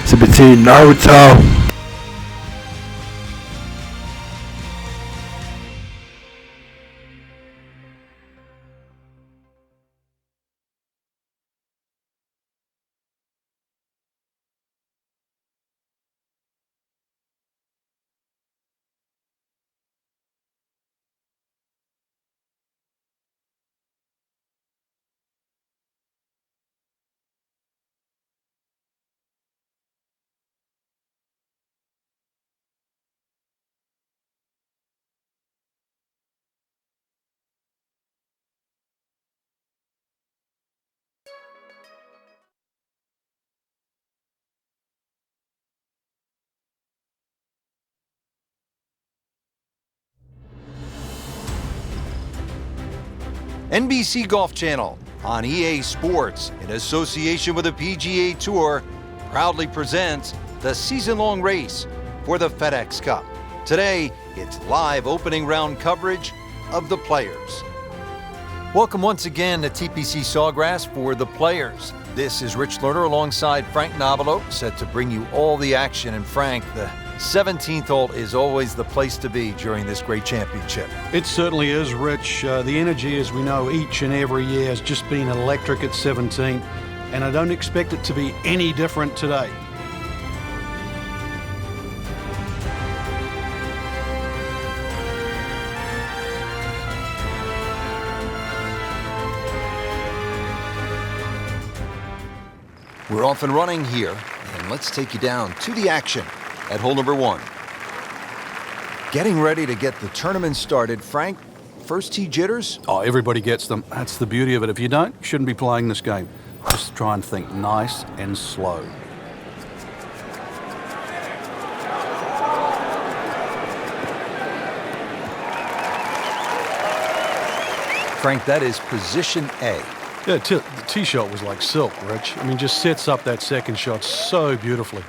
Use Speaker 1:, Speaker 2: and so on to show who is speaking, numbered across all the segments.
Speaker 1: 17 Naruto.
Speaker 2: NBC Golf Channel on EA Sports, in association with the PGA Tour, proudly presents the season-long race for the FedEx Cup. Today, it's live opening round coverage of the Players. Welcome once again to TPC Sawgrass for the Players. This is Rich Lerner alongside Frank Nobilo, set to bring you all the action. And Frank, the 17th hole is always the place to be during this great championship.
Speaker 3: It certainly is, Rich. The energy, as we know, each and every year has just been electric at 17, and I don't expect it to be any different today.
Speaker 2: We're off and running here, and let's take you down to the action at hole number 1. Getting ready to get the tournament started. Frank, first tee jitters?
Speaker 3: Oh, everybody gets them. That's the beauty of it. If you don't, you shouldn't be playing this game. Just try and think nice and slow.
Speaker 2: Frank, that is position A.
Speaker 3: Yeah, the tee shot was like silk, Rich. I mean, just sets up that second shot so beautifully.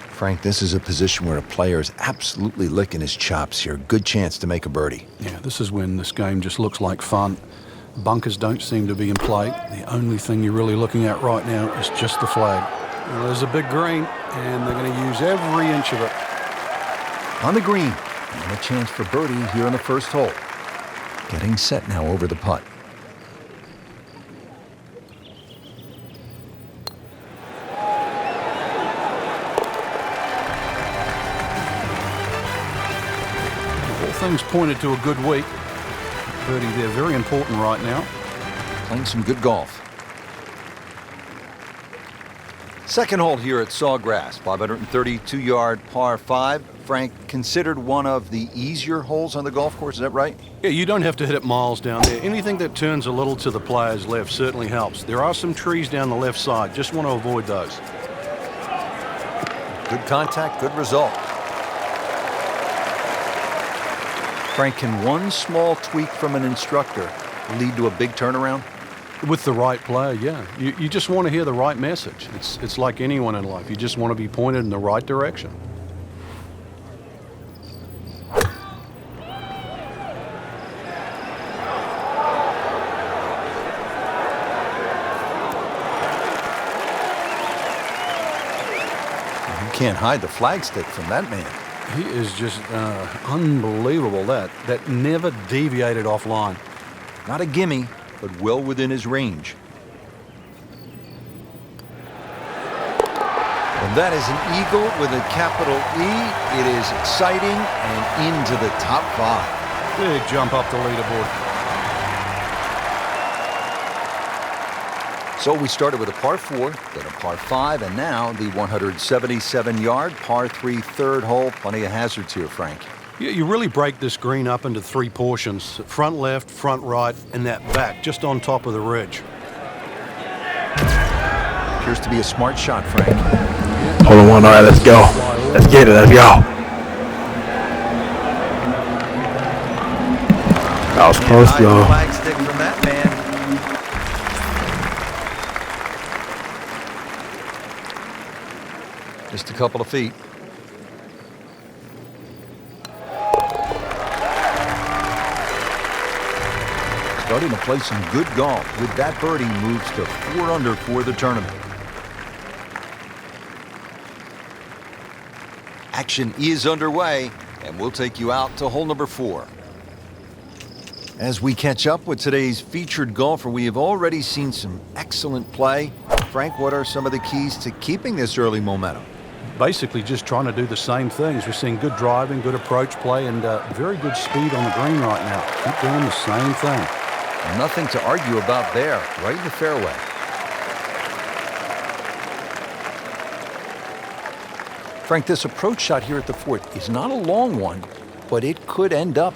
Speaker 2: Frank, this is a position where a player is absolutely licking his chops here. Good chance to make a birdie.
Speaker 3: Yeah, this is when this game just looks like fun. Bunkers don't seem to be in play. The only thing you're really looking at right now is just the flag. Well, there's a big green, and they're going to use every inch of it.
Speaker 2: On the green, and a chance for birdie here on the first hole. Getting set now over the putt.
Speaker 3: Things pointed to a good week. Birdie there, very important right now.
Speaker 2: Playing some good golf. Second hole here at Sawgrass, 532-yard par 5. Frank, considered one of the easier holes on the golf course, is that right?
Speaker 3: Yeah, you don't have to hit it miles down there. Anything that turns a little to the player's left certainly helps. There are some trees down the left side. Just want to avoid those.
Speaker 2: Good contact, good result. Frank, can one small tweak from an instructor lead to a big turnaround?
Speaker 3: With the right player, yeah. You just want to hear the right message. It's like anyone in life. You just want to be pointed in the right direction.
Speaker 2: You can't hide the flagstick from that man.
Speaker 3: He is just unbelievable. That never deviated offline.
Speaker 2: Not a gimme, but well within his range. And that is an eagle with a capital E. It is exciting and into the top 5.
Speaker 3: Big jump up the leaderboard.
Speaker 2: So we started with a par 4, then a par 5, and now the 177-yard par 3 third hole. Plenty of hazards here, Frank.
Speaker 3: You really break this green up into 3 portions. Front left, front right, and that back, just on top of the ridge.
Speaker 2: Appears to be a smart shot, Frank.
Speaker 1: Hold on one. All right, let's go. Let's get it. Let's go. That was close, though.
Speaker 2: Flagstick from that man. Just a couple of feet. Starting to play some good golf. With that birdie, moves to 4 under for the tournament. Action is underway, and we'll take you out to hole number 4. As we catch up with today's featured golfer, we have already seen some excellent play. Frank, what are some of the keys to keeping this early momentum?
Speaker 3: Basically just trying to do the same things. We're seeing good driving, good approach play, and very good speed on the green right now. Keep doing the same thing.
Speaker 2: Nothing to argue about there, right in the fairway. Frank, this approach shot here at the 4th is not a long one, but it could end up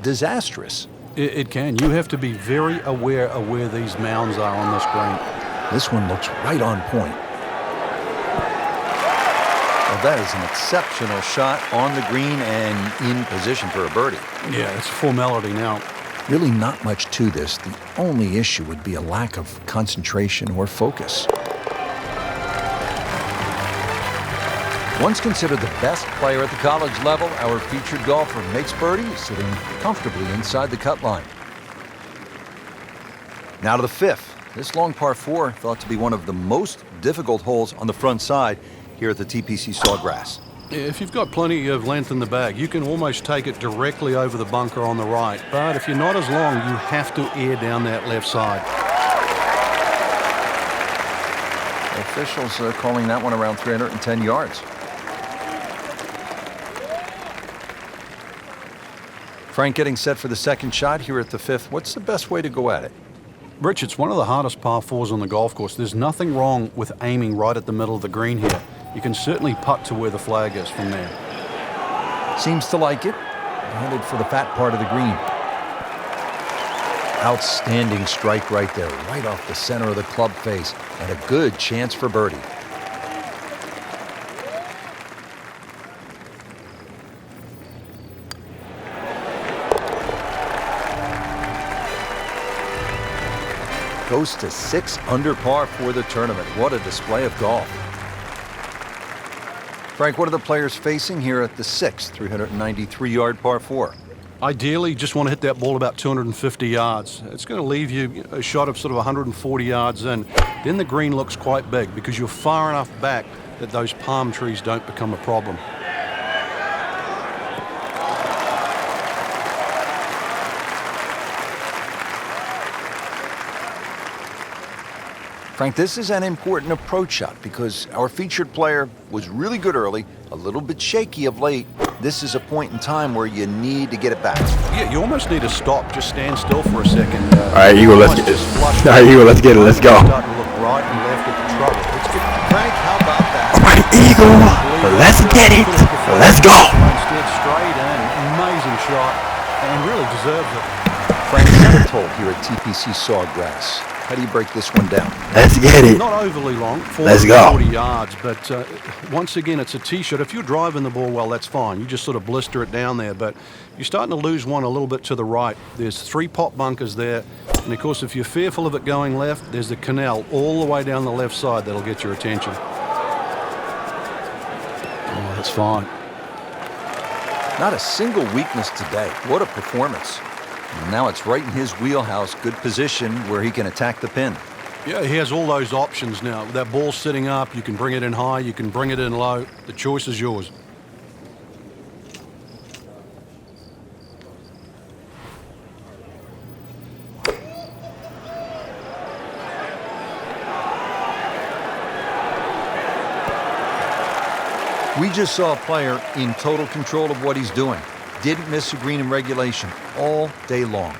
Speaker 2: disastrous.
Speaker 3: It can. You have to be very aware of where these mounds are on this green.
Speaker 2: This one looks right on point. Well, that is an exceptional shot on the green and in position for a birdie.
Speaker 3: Yeah, it's a formality now.
Speaker 2: Really not much to this. The only issue would be a lack of concentration or focus. Once considered the best player at the college level, our featured golfer makes birdie, sitting comfortably inside the cut line. Now to the 5th. This long par 4 thought to be one of the most difficult holes on the front side here at the TPC Sawgrass.
Speaker 3: If you've got plenty of length in the bag, you can almost take it directly over the bunker on the right. But if you're not as long, you have to air down that left side.
Speaker 2: Officials are calling that one around 310 yards. Frank getting set for the second shot here at the 5th. What's the best way to go at it?
Speaker 3: Rich, it's one of the hardest par 4s on the golf course. There's nothing wrong with aiming right at the middle of the green here. You can certainly putt to where the flag is from there.
Speaker 2: Seems to like it. Headed for the fat part of the green. Outstanding strike right there, right off the center of the club face, and a good chance for birdie. Goes to 6 under par for the tournament. What a display of golf. Frank, what are the players facing here at the 6th, 393-yard par 4?
Speaker 3: Ideally, just want to hit that ball about 250 yards. It's going to leave you a shot of sort of 140 yards in. Then the green looks quite big because you're far enough back that those palm trees don't become a problem.
Speaker 2: Frank, this is an important approach shot because our featured player was really good early, a little bit shaky of late. This is a point in time where you need to get it back.
Speaker 3: Yeah, you almost need to stop. Just stand still for a second.
Speaker 1: All right, Eagle, let's get it. All right, Eagle, let's get it. Let's go.
Speaker 3: Starting to look right and left at the trouble. Let's get
Speaker 2: Frank, how about that?
Speaker 1: All right, Eagle, let's get it. Let's go.
Speaker 3: Instead, straight in. Amazing shot, and really deserves it.
Speaker 2: Frank Senatold here at TPC Sawgrass. How do you break this one down?
Speaker 1: Let's get it.
Speaker 3: Not overly long,
Speaker 1: Let's go.
Speaker 3: 40 yards, but once again, it's a tee shot. If you're driving the ball well, that's fine. You just sort of blister it down there, but you're starting to lose one a little bit to the right. There's 3 pot bunkers there, and of course, if you're fearful of it going left, there's the canal all the way down the left side that'll get your attention. Oh, that's fine.
Speaker 2: Not a single weakness today. What a performance. And now it's right in his wheelhouse, good position where he can attack the pin.
Speaker 3: Yeah, he has all those options now. With that ball sitting up, you can bring it in high, you can bring it in low. The choice is yours.
Speaker 2: We just saw a player in total control of what he's doing. Didn't miss a green in regulation all day long.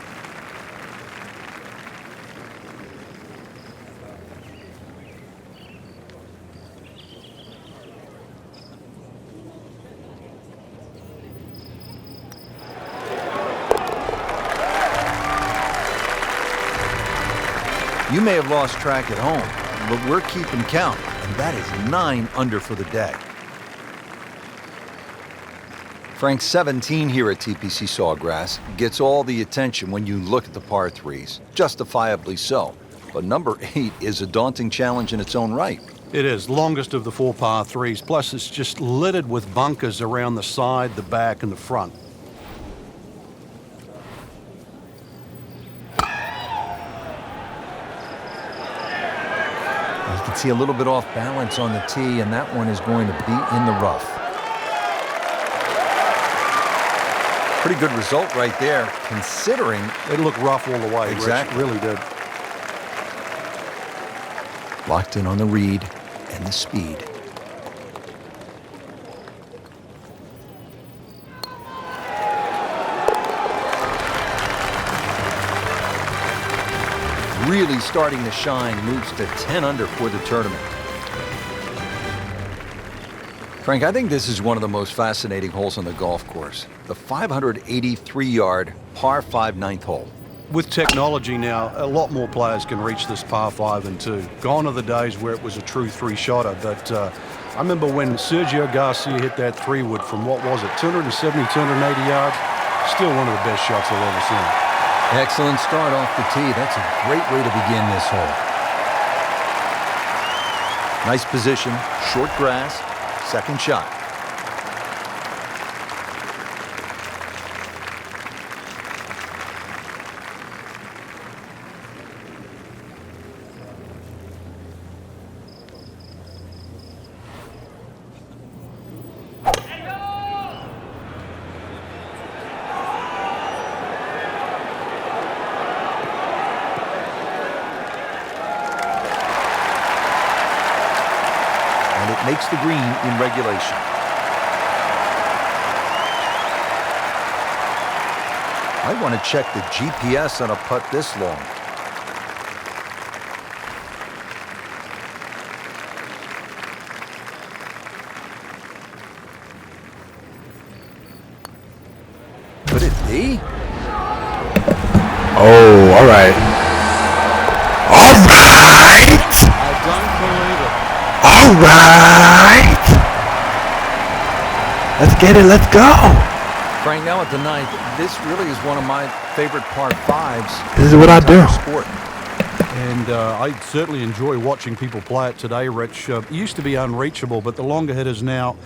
Speaker 2: You may have lost track at home, but we're keeping count, and that is 9 under for the day. Frank, 17 here at TPC Sawgrass gets all the attention when you look at the par 3s, justifiably so. But number 8 is a daunting challenge in its own right.
Speaker 3: It is, longest of the 4 par 3s, plus it's just littered with bunkers around the side, the back, and the front.
Speaker 2: You can see a little bit off balance on the tee, and that one is going to be in the rough. pretty good result right there, considering
Speaker 3: It looked rough all the way.
Speaker 2: Exactly.
Speaker 3: Rich, really did.
Speaker 2: locked in on the read and the speed. Really starting to shine, moves to 10 under for the tournament. Frank, I think this is one of the most fascinating holes on the golf course. The 583-yard par 5 ninth hole.
Speaker 3: With technology now, a lot more players can reach this par 5 and 2. Gone are the days where it was a true three-shotter, but I remember when Sergio Garcia hit that 3-wood from, what was it, 270, 280 yards? Still one of the best shots I've ever seen.
Speaker 2: Excellent start off the tee. That's a great way to begin this hole. Nice position, short grass, second shot. Makes the green in regulation. I want to check the GPS on a putt this long. Could it be?
Speaker 1: Oh, all right. All right.
Speaker 3: I don't believe it.
Speaker 1: All right. Let's get it. Let's go.
Speaker 2: Frank, now at the ninth, this really is one of my favorite par 5s.
Speaker 1: This is what I do.
Speaker 2: Sport.
Speaker 3: And I certainly enjoy watching people play it today, Rich. It used to be unreachable, but the longer hitters now,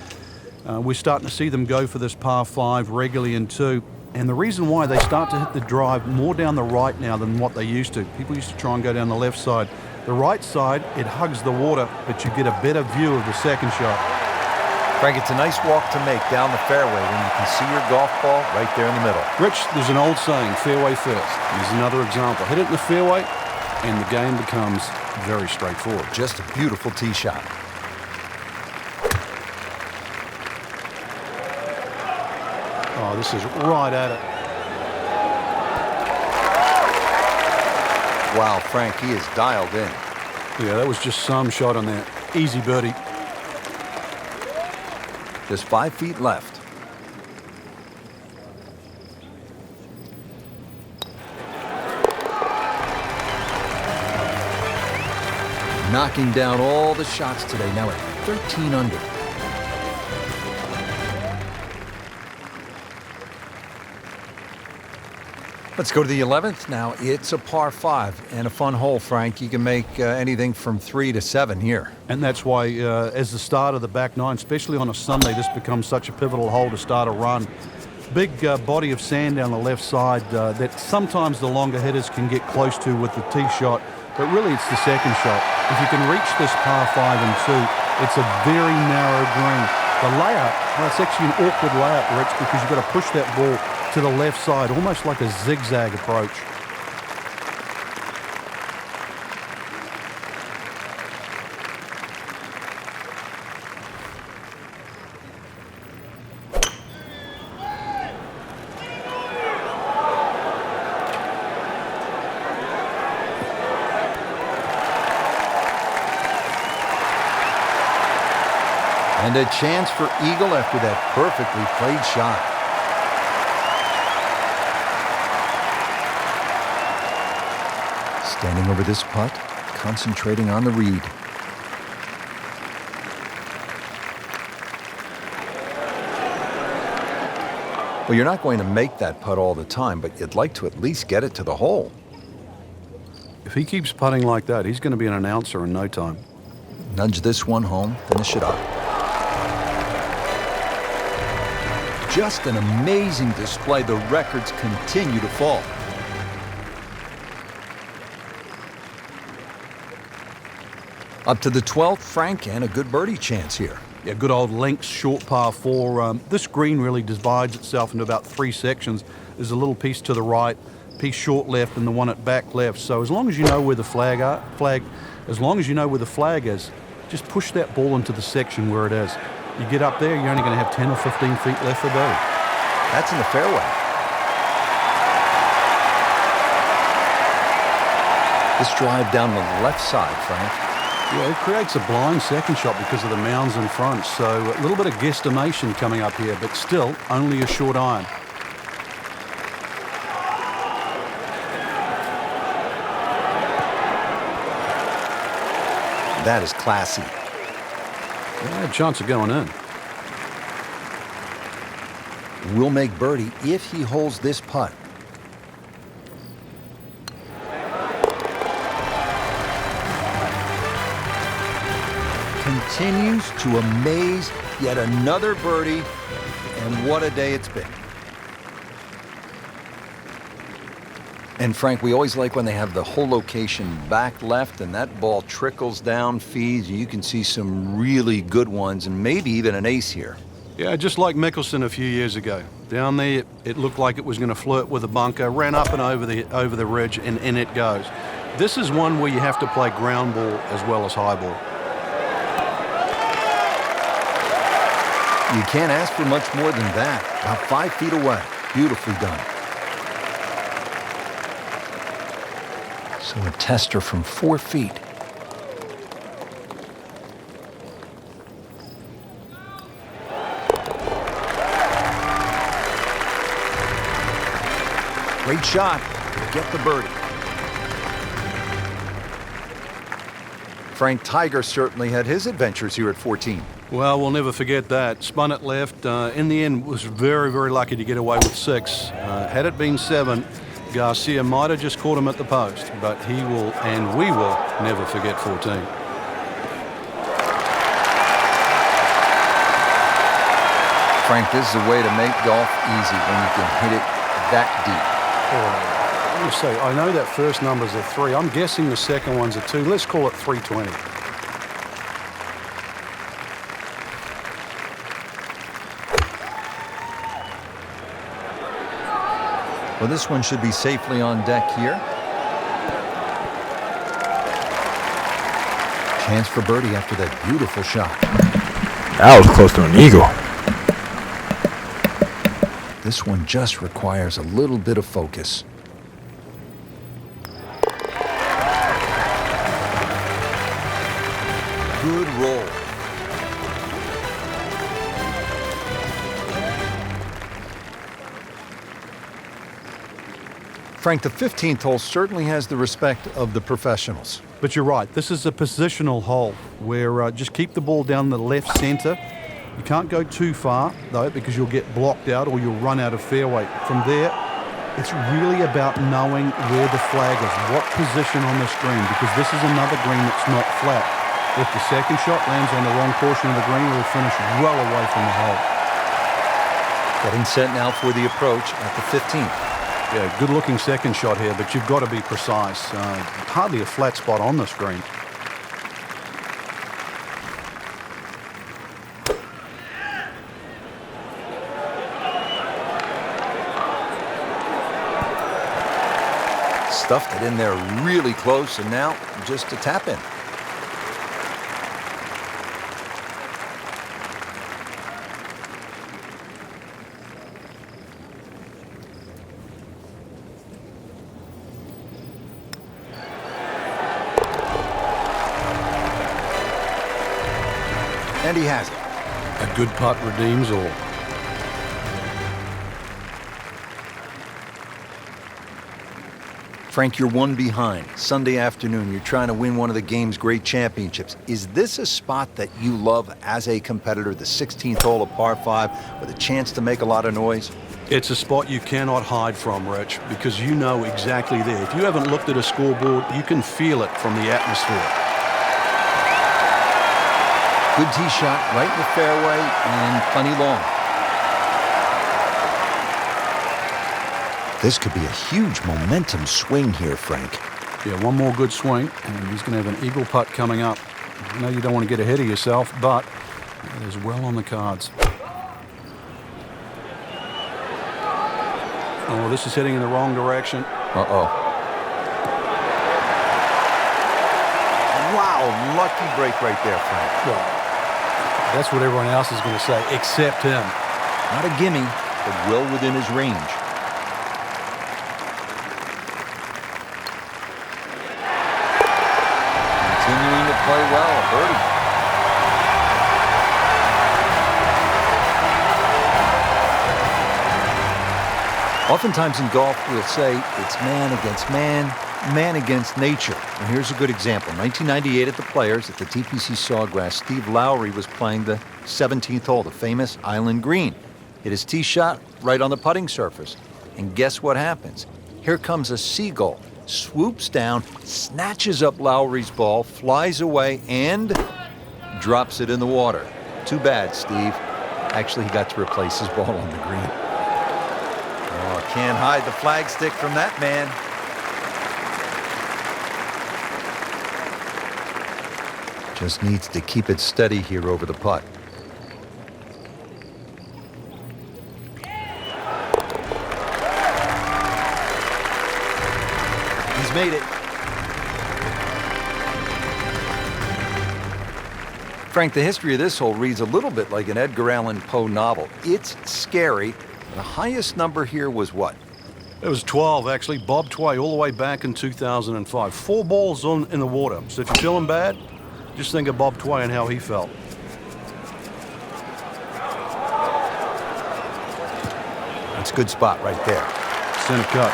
Speaker 3: we're starting to see them go for this par 5 regularly in 2. And the reason why they start to hit the drive more down the right now than what they used to. People used to try and go down the left side. The right side, it hugs the water, but you get a better view of the second shot.
Speaker 2: Frank, it's a nice walk to make down the fairway when you can see your golf ball right there in the middle.
Speaker 3: Rich, there's an old saying, fairway first. Here's another example. Hit it in the fairway, and the game becomes very straightforward.
Speaker 2: Just a beautiful tee shot.
Speaker 3: Oh, this is right at it.
Speaker 2: Wow, Frank, he is dialed in.
Speaker 3: Yeah, that was just some shot on that. Easy birdie.
Speaker 2: Just 5 feet left. Knocking down all the shots today, now at 13 under. Let's go to the 11th. Now it's a par 5 and a fun hole, Frank. You can make anything from 3 to 7 here.
Speaker 3: And that's why, as the start of the back nine, especially on a Sunday, this becomes such a pivotal hole to start a run. Big body of sand down the left side that sometimes the longer hitters can get close to with the tee shot, but really it's the second shot. If you can reach this par 5 and 2, it's a very narrow green. The layout, well, it's actually an awkward layout, Rich, because you've got to push that ball to the left side, almost like a zigzag approach.
Speaker 2: And a chance for eagle after that perfectly played shot. Standing over this putt, concentrating on the read. Well, you're not going to make that putt all the time, but you'd like to at least get it to the hole.
Speaker 3: If he keeps putting like that, he's going to be an announcer in no time.
Speaker 2: Nudge this one home, finish it up. Just an amazing display. The records continue to fall. Up to the 12th, Frank, and a good birdie chance here.
Speaker 3: Yeah, good old links, short par 4. This green really divides itself into about 3 sections. There's a little piece to the right, piece short left, and the one at back left. So as long as you know where the flag is, just push that ball into the section where it is. You get up there, you're only going to have 10 or 15 feet left for birdie.
Speaker 2: That's in the fairway. This drive down the left side, Frank.
Speaker 3: Yeah, it creates a blind second shot because of the mounds in front. So a little bit of guesstimation coming up here, but still only a short iron.
Speaker 2: That is classy.
Speaker 3: Yeah, chance of going in.
Speaker 2: Will make birdie if he holds this putt. Continues to amaze. Yet another birdie, and what a day it's been. And Frank, we always like when they have the whole location back left and that ball trickles down, feeds. You can see some really good ones and maybe even an ace here.
Speaker 3: Yeah, just like Mickelson a few years ago. Down there, it looked like it was going to flirt with a bunker, ran up and over the ridge, and in it goes. This is one where you have to play ground ball as well as high ball.
Speaker 2: You can't ask for much more than that. About 5 feet away. Beautifully done. So a tester from 4 feet. Great shot. Get the birdie. Frank, Tiger certainly had his adventures here at 14.
Speaker 3: Well, we'll never forget that. Spun it left. In the end, was very, very lucky to get away with 6. Had it been 7, Garcia might have just caught him at the post, but he will, and we will, never forget 14.
Speaker 2: Frank, this is a way to make golf easy when you can hit it that deep.
Speaker 3: Let me see. I know that first number's a 3. I'm guessing the second one's a 2. Let's call it 320.
Speaker 2: Well, this one should be safely on deck here. Chance for birdie after that beautiful shot.
Speaker 1: That was close to an eagle.
Speaker 2: This one just requires a little bit of focus. Good roll. Frank, the 15th hole certainly has the respect of the professionals.
Speaker 3: But you're right. This is a positional hole where just keep the ball down the left center. You can't go too far, though, because you'll get blocked out or you'll run out of fairway. From there, it's really about knowing where the flag is, what position on this green, because this is another green that's not flat. If the second shot lands on the wrong portion of the green, it will finish well away from the hole.
Speaker 2: Getting set now for the approach at the 15th.
Speaker 3: Yeah, good-looking second shot here, but you've got to be precise. Hardly a flat spot on this green.
Speaker 2: Stuffed it in there really close, and now just a tap in. And he has it.
Speaker 3: A good putt redeems all.
Speaker 2: Frank, you're one behind. Sunday afternoon, you're trying to win one of the game's great championships. Is this a spot that you love as a competitor, the 16th hole of par 5, with a chance to make a lot of noise?
Speaker 3: It's a spot you cannot hide from, Rich, because you know exactly there. If you haven't looked at a scoreboard, you can feel it from the atmosphere.
Speaker 2: Good tee shot right in the fairway and plenty long. This could be a huge momentum swing here, Frank.
Speaker 3: Yeah, one more good swing, and he's going to have an eagle putt coming up. I know you don't want to get ahead of yourself, but That is well on the cards. Oh, this is heading in the wrong direction.
Speaker 2: Uh-oh. Wow, lucky break right there, Frank.
Speaker 3: Well, that's what everyone else is going to say, except him.
Speaker 2: Not a gimme, but well within his range. Continuing to play well, birdie. Oftentimes in golf, we'll say it's man against man, man against nature. And here's a good example. 1998 at the Players at the TPC Sawgrass, Steve Lowry was playing the 17th hole, the famous Island Green. Hit his tee shot right on the putting surface. And guess what happens? Here comes a seagull, swoops down, snatches up Lowry's ball, flies away, and drops it in the water. Too bad, Steve. Actually, he got to replace his ball on the green. Oh, can't hide the flagstick from that man. Just needs to keep it steady here over the putt. He's made it. Frank, the history of this hole reads a little bit like an Edgar Allan Poe novel. It's scary. The highest number here was what?
Speaker 3: It was 12, actually. Bob Tway, all the way back in 2005. 4 balls in the water. So if you're feeling bad, just think of Bob Tway and how he felt.
Speaker 2: That's a good spot right there.
Speaker 3: Center cut.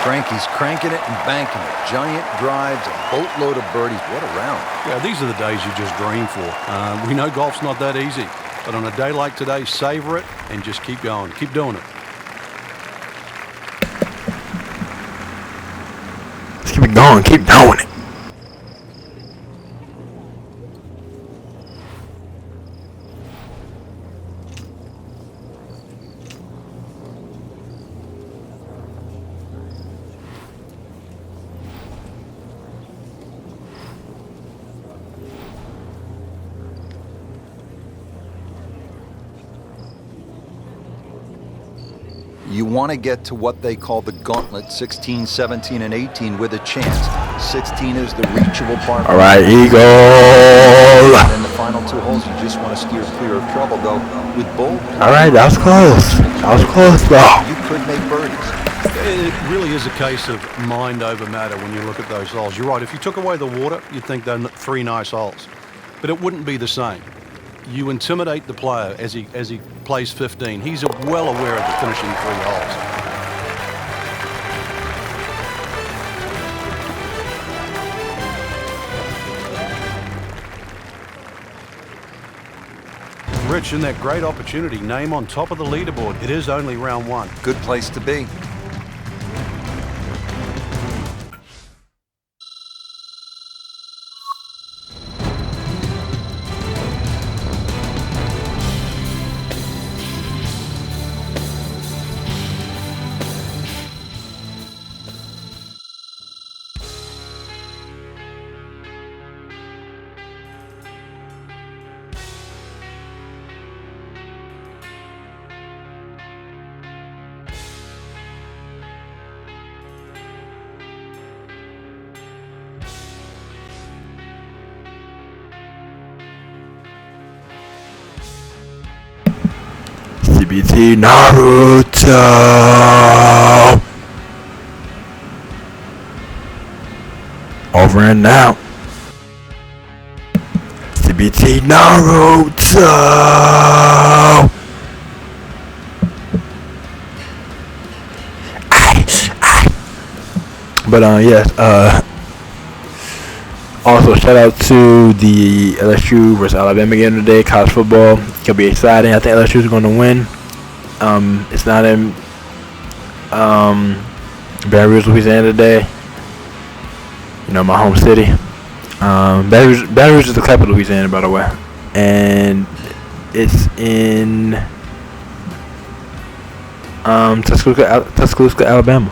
Speaker 2: Frankie's cranking it and banking it. Giant drives, a boatload of birdies. What a round.
Speaker 3: Yeah, these are the days you just dream for. We know golf's not that easy. But on a day like today, savor it and just keep going. Keep doing it.
Speaker 1: Let's keep it going. Keep doing it.
Speaker 2: You want to get to what they call the gauntlet, 16, 17, and 18 with a chance. 16 is the reachable part.
Speaker 1: All right, Eagle.
Speaker 2: And then the final 2 holes, you just want to steer clear of trouble, though. With both.
Speaker 1: All right, that was close. That was close, though.
Speaker 2: You could make birdies.
Speaker 3: It really is a case of mind over matter when you look at those holes. You're right. If you took away the water, you'd think they're 3 nice holes. But it wouldn't be the same. You intimidate the player as he plays 15. He's well aware of the finishing 3 holes. Rich, in that great opportunity, name on top of the leaderboard. It is only round 1.
Speaker 2: Good place to be.
Speaker 1: CBT Naruto. Over and now. CBT Naruto. But yes, also shout out to the LSU versus Alabama game today. College football could be exciting. I think LSU is going to win. It's not in Baton Rouge, Louisiana today. You know, my home city. Baton Rouge is the capital of Louisiana, by the way, and it's in Tuscaloosa, Alabama.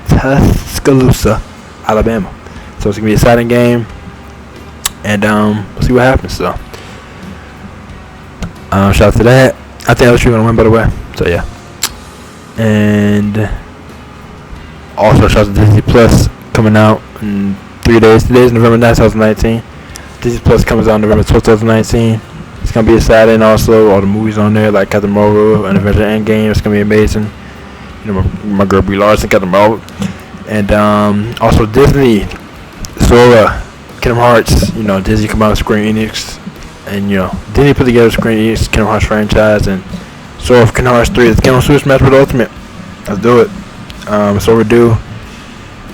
Speaker 1: Tuscaloosa, Alabama. So it's gonna be an exciting game, and we'll see what happens. So, shout out to that. I think LSU gonna win, by the way. So yeah, and also shout out to Disney Plus coming out in 3 days. Today is November 9th, 2019. Disney Plus comes out November 12th, 2019. It's gonna be exciting. Also, all the movies on there like Captain Marvel and Avengers Endgame. It's gonna be amazing. You know, my girl Brie Larson, Captain Marvel, and also Disney, Sora, Kingdom Hearts. You know, Disney come out with Square Enix, and you know, Disney put together Square Enix Kingdom Hearts franchise, and Sora Kingdom Hearts 3. Let's get on Super Smash Bros. Ultimate. Let's do it. It's overdue.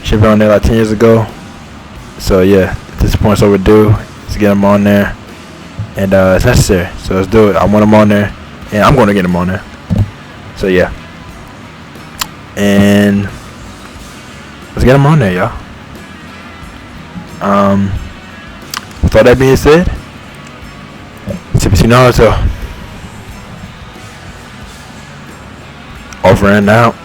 Speaker 1: Should have been on there like 10 years ago. So yeah, at this point it's overdue. Let's get them on there, and it's necessary. So let's do it. I want them on there, and I'm going to get them on there. So yeah, and let's get them on there, y'all. With all that being said, CPC Naruto over and out.